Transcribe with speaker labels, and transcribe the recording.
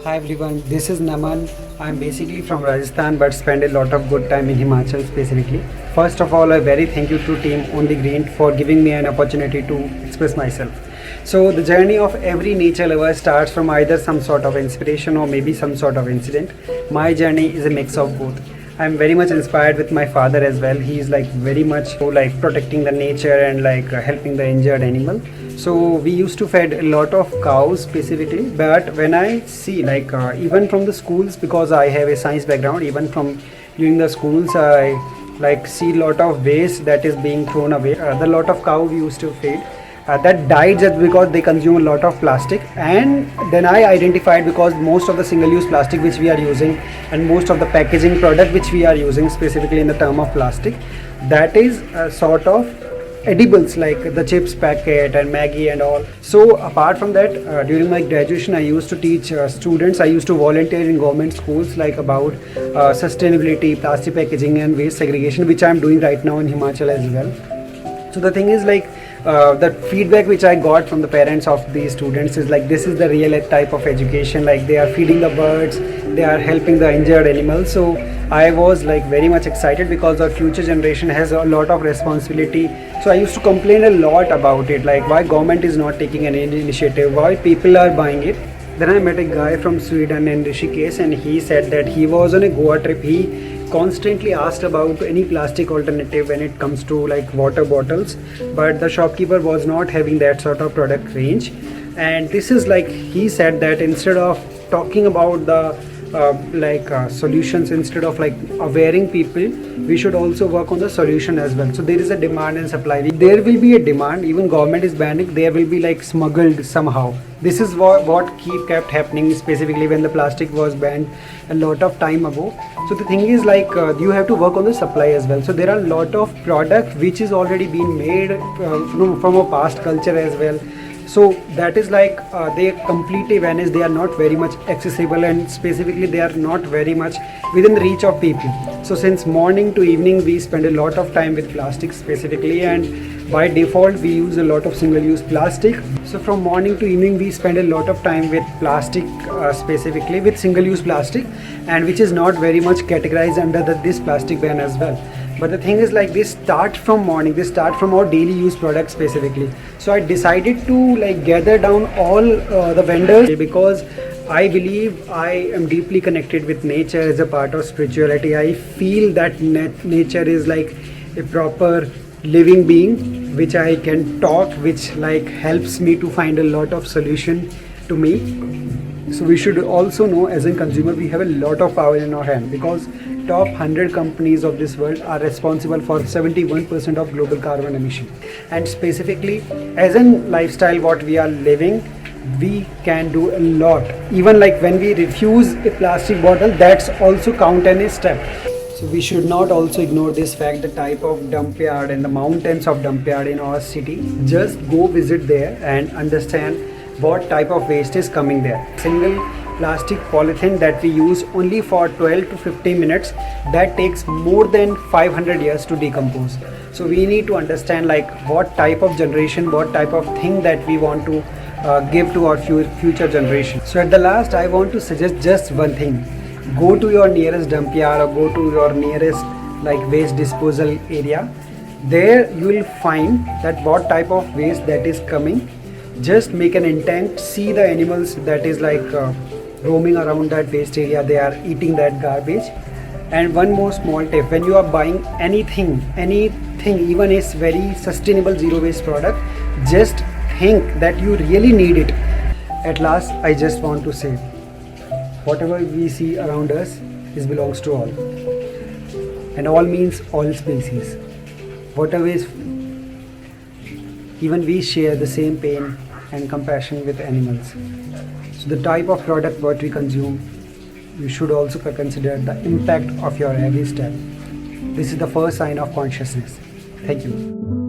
Speaker 1: Hi everyone, this is Naman. I'm basically from Rajasthan but spend a lot of good time in Himachal specifically. First of all, a very thank you to team On The Green for giving me an opportunity to express myself. So the journey of every nature lover starts from either some sort of inspiration or maybe some sort of incident. My journey is a mix of both. I'm very much inspired with my father as well. He's like very much like protecting the nature and like helping the injured animal. So we used to feed a lot of cows specifically, but when I see like even from the schools, because I have a science background, even from during the schools I like see a lot of waste that is being thrown away. The lot of cow we used to feed that died just because they consume a lot of plastic. And then I identified, because most of the single-use plastic which we are using and most of the packaging product which we are using specifically in the term of plastic, that is sort of edibles like the chips packet and Maggie and all. So apart from that, during my graduation I used to teach students. I used to volunteer in government schools like about sustainability, plastic packaging and waste segregation, which I am doing right now in Himachal as well. So the thing is like the feedback which I got from the parents of these students is like, this is the real type of education, like they are feeding the birds, they are helping the injured animals. So I was like very much excited because our future generation has a lot of responsibility. So I used to complain a lot about it, like why government is not taking any initiative, why people are buying it. Then I met a guy from Sweden in Rishikesh, and he said that he was on a Goa trip. He constantly asked about any plastic alternative when it comes to like water bottles, but the shopkeeper was not having that sort of product range. And this is like, he said that instead of talking about the solutions, instead of like awareing people, we should also work on the solution as well. So there is a demand and supply. There will be a demand, even government is banning, there will be like smuggled somehow. This is what kept happening, specifically when the plastic was banned a lot of time ago. So the thing is like you have to work on the supply as well. So there are a lot of product which is already been made from a past culture as well. So that is like they completely vanish. They are not very much accessible, and specifically they are not very much within the reach of people. So since morning to evening we spend a lot of time with plastic specifically, and by default we use a lot of single-use plastic. So from morning to evening we spend a lot of time with plastic, specifically with single-use plastic, and which is not very much categorized under this plastic ban as well. But the thing is like, this start from morning, this start from our daily use products specifically. So I decided to like gather down all the vendors, because I believe I am deeply connected with nature as a part of spirituality. I feel that nature is like a proper living being which I can talk, which like helps me to find a lot of solution to me. So we should also know, as a consumer, we have a lot of power in our hand, because top 100 companies of this world are responsible for 71% of global carbon emission. And specifically as a lifestyle what we are living, we can do a lot. Even like when we refuse a plastic bottle, that's also count as a step. So we should not also ignore this fact, the type of dump yard and the mountains of dump yard in our city. Just go visit there and understand what type of waste is coming there. Single plastic polythene that we use only for 12 to 15 minutes, that takes more than 500 years to decompose. So we need to understand like what type of generation, what type of thing that we want to give to our future generation. So at the last, I want to suggest just one thing. Go to your nearest dump yard or go to your nearest like waste disposal area. There you will find that what type of waste that is coming. Just make an intent, see the animals that is like roaming around that waste area, they are eating that garbage. And one more small tip, when you are buying anything, even a very sustainable zero waste product, just think that you really need it. At last, I just want to say, whatever we see around us is belongs to all, and all means all species. Whatever is, even we share the same pain and compassion with animals. So the type of product what we consume, you should also consider the impact of your every step. This is the first sign of consciousness. Thank you.